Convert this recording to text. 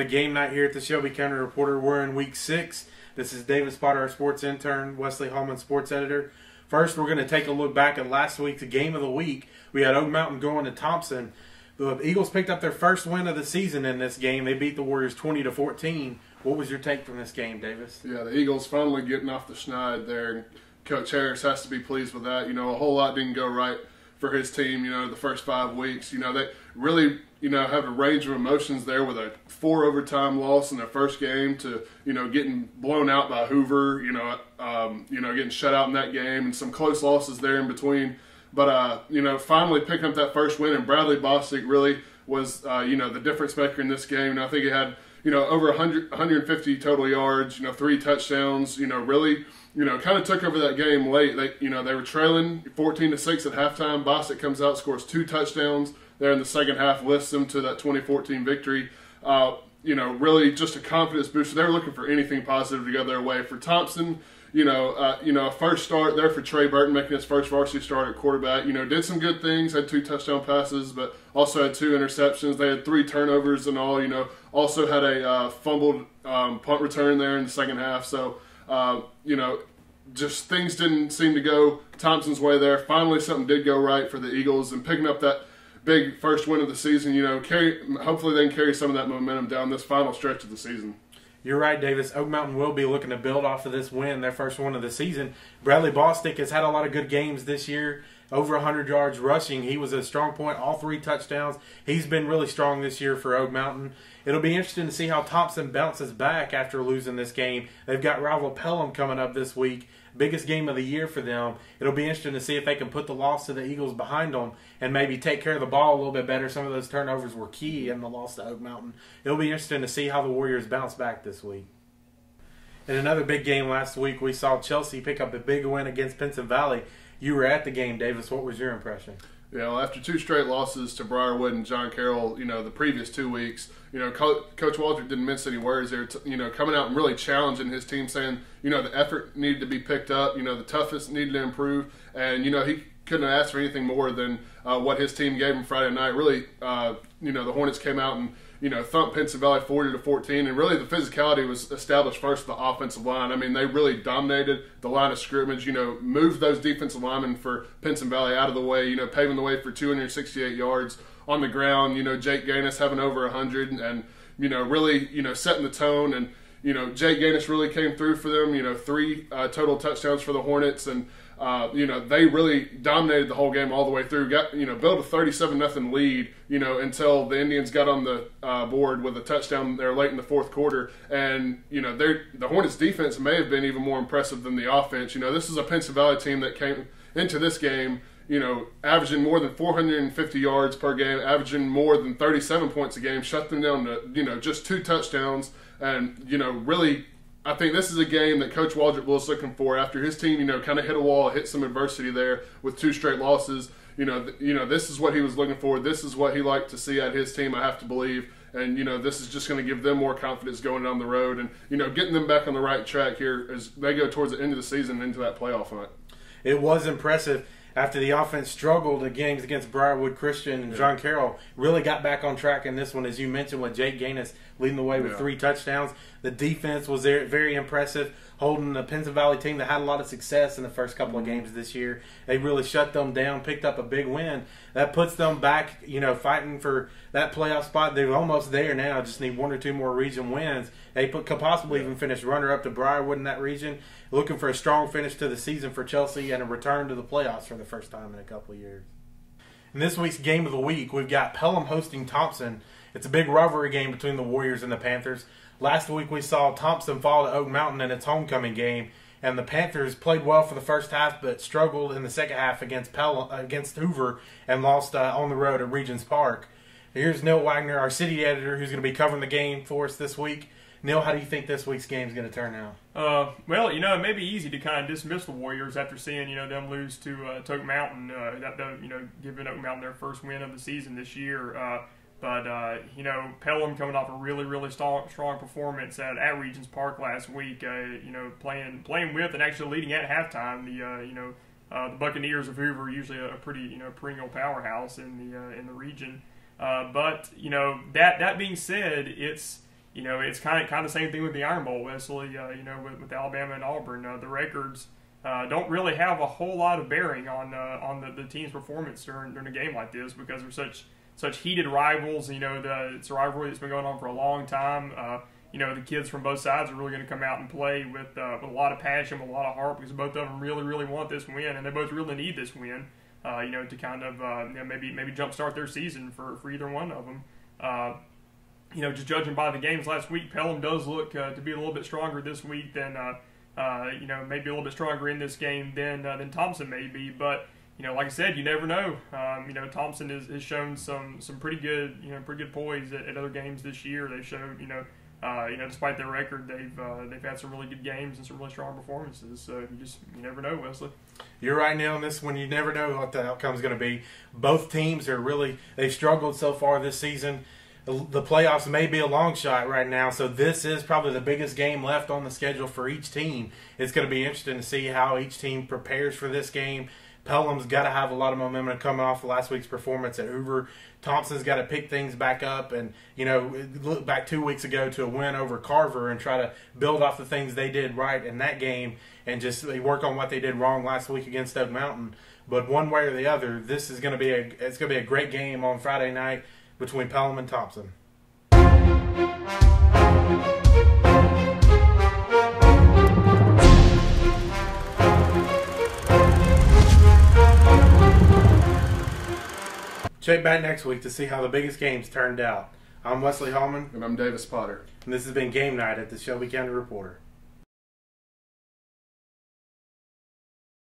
to Game Night here at the Shelby County Reporter. We're in Week 6. This is David Potter, our sports intern, Wesley Hallman, sports editor. First, we're going to take a look back at last week's Game of the Week. We had Oak Mountain going to Thompson. The Eagles picked up their first win of the season in this game. They beat the Warriors 20-14. What was your take from this game, Davis? Yeah, the Eagles finally getting off the schneid there. Coach Harris has to be pleased with that. A whole lot didn't go right for his team, the first 5 weeks. They really, have a range of emotions there with a 4 overtime loss in their first game to, getting blown out by Hoover, getting shut out in that game and some close losses there in between. But, finally picking up that first win, and Bradley Bostic really was, the difference maker in this game. And I think he had, over 150 total yards, 3 touchdowns, really, kind of took over that game late. They were trailing 14-6 at halftime. Bostic comes out, scores 2 touchdowns there in the second half, lifts them to that 2014 victory. Really just a confidence booster. They were looking for anything positive to go their way. For Thompson, a first start there for Trey Burton, making his first varsity start at quarterback. Did some good things, had 2 touchdown passes, but also had 2 interceptions. They had 3 turnovers and all. Also had a fumbled punt return there in the second half. So, just things didn't seem to go Thompson's way there. Finally, something did go right for the Eagles, and picking up that big first win of the season. Hopefully they can carry some of that momentum down this final stretch of the season. You're right, Davis. Oak Mountain will be looking to build off of this win, their first one of the season. Bradley Bostic has had a lot of good games this year, over 100 yards rushing. He was a strong point, all 3 touchdowns. He's been really strong this year for Oak Mountain. It'll be interesting to see how Thompson bounces back after losing this game. They've got rival Pelham coming up this week. Biggest game of the year for them. It'll be interesting to see if they can put the loss to the Eagles behind them and maybe take care of the ball a little bit better. Some of those turnovers were key in the loss to Oak Mountain. It'll be interesting to see how the Warriors bounce back this week. In another big game last week, we saw Chelsea pick up a big win against Pinson Valley. You were at the game, Davis. What was your impression? After 2 straight losses to Briarwood and John Carroll, the previous 2 weeks, Coach Walter didn't mince any words there, coming out and really challenging his team, saying, the effort needed to be picked up, the toughness needed to improve, and, he couldn't have asked for anything more than what his team gave him Friday night. Really, the Hornets came out and, thumped Pinson Valley 40-14, and really the physicality was established first with the offensive line. I mean, they really dominated the line of scrimmage, moved those defensive linemen for Pinson Valley out of the way, paving the way for 268 yards on the ground. Jake Gaines having over 100 and, really, setting the tone. And, Jake Gaines really came through for them, 3 total touchdowns for the Hornets. And, they really dominated the whole game all the way through. Got built a 37-0 lead, until the Indians got on the board with a touchdown there late in the fourth quarter. And the Hornets' defense may have been even more impressive than the offense. This is a Pinson Valley team that came into this game, averaging more than 450 yards per game, averaging more than 37 points a game, shut them down to just 2 touchdowns, and really. I think this is a game that Coach Waldrop was looking for after his team, kind of hit a wall, hit some adversity there with 2 straight losses. This is what he was looking for. This is what he liked to see at his team, I have to believe. And, this is just going to give them more confidence going down the road and, getting them back on the right track here as they go towards the end of the season into that playoff hunt. It was impressive. After the offense struggled in games against Briarwood Christian and John Carroll, really got back on track in this one, as you mentioned, with Jake Gaines leading the way with 3 touchdowns. The defense was there, very impressive, holding the Pinson Valley team that had a lot of success in the first couple of games this year. They really shut them down, picked up a big win. That puts them back, fighting for that playoff spot. They're almost there now, just need 1 or 2 more region wins. They could possibly even finish runner-up to Briarwood in that region. Looking for a strong finish to the season for Chelsea and a return to the playoffs for the first time in a couple of years. In this week's Game of the Week, we've got Pelham hosting Thompson. It's a big rivalry game between the Warriors and the Panthers. Last week we saw Thompson fall to Oak Mountain in its homecoming game, and the Panthers played well for the first half but struggled in the second half against Hoover and lost on the road at Regions Park. Here's Neal Wagner, our city editor, who's going to be covering the game for us this week. Neal, how do you think this week's game is going to turn out? Well, it may be easy to kind of dismiss the Warriors after seeing, them lose to Oak Mountain, giving Oak Mountain their first win of the season this year. But Pelham coming off a really, really strong performance at Regions Park last week, playing with and actually leading at halftime. The Buccaneers of Hoover are usually a pretty, perennial powerhouse in the region. But that being said, it's it's kind of the same thing with the Iron Bowl, Wesley. With Alabama and Auburn, the records don't really have a whole lot of bearing on the team's performance during a game like this, because they're such heated rivals. It's a rivalry that's been going on for a long time. The kids from both sides are really going to come out and play with a lot of passion, with a lot of heart, because both of them really, really want this win, and they both really need this win, to kind of maybe jumpstart their season for either one of them. Just judging by the games last week, Pelham does look to be a little bit stronger this week than maybe a little bit stronger in this game than Thompson may be. But like I said, you never know. Thompson has shown some pretty good poise at other games this year. They showed despite their record, they've had some really good games and some really strong performances. So you never know, Wesley. You're right, Neal, on this one. You never know what the outcome's going to be. Both teams they've struggled so far this season. The playoffs may be a long shot right now, so this is probably the biggest game left on the schedule for each team. It's going to be interesting to see how each team prepares for this game. Pelham's got to have a lot of momentum coming off of last week's performance at Hoover. Thompson's got to pick things back up and, look back 2 weeks ago to a win over Carver and try to build off the things they did right in that game and just work on what they did wrong last week against Oak Mountain. But one way or the other, this is going to be a great game on Friday night between Pelham and Thompson. Check back next week to see how the biggest games turned out. I'm Wesley Hallman. And I'm Davis Potter. And this has been Game Night at the Shelby County Reporter.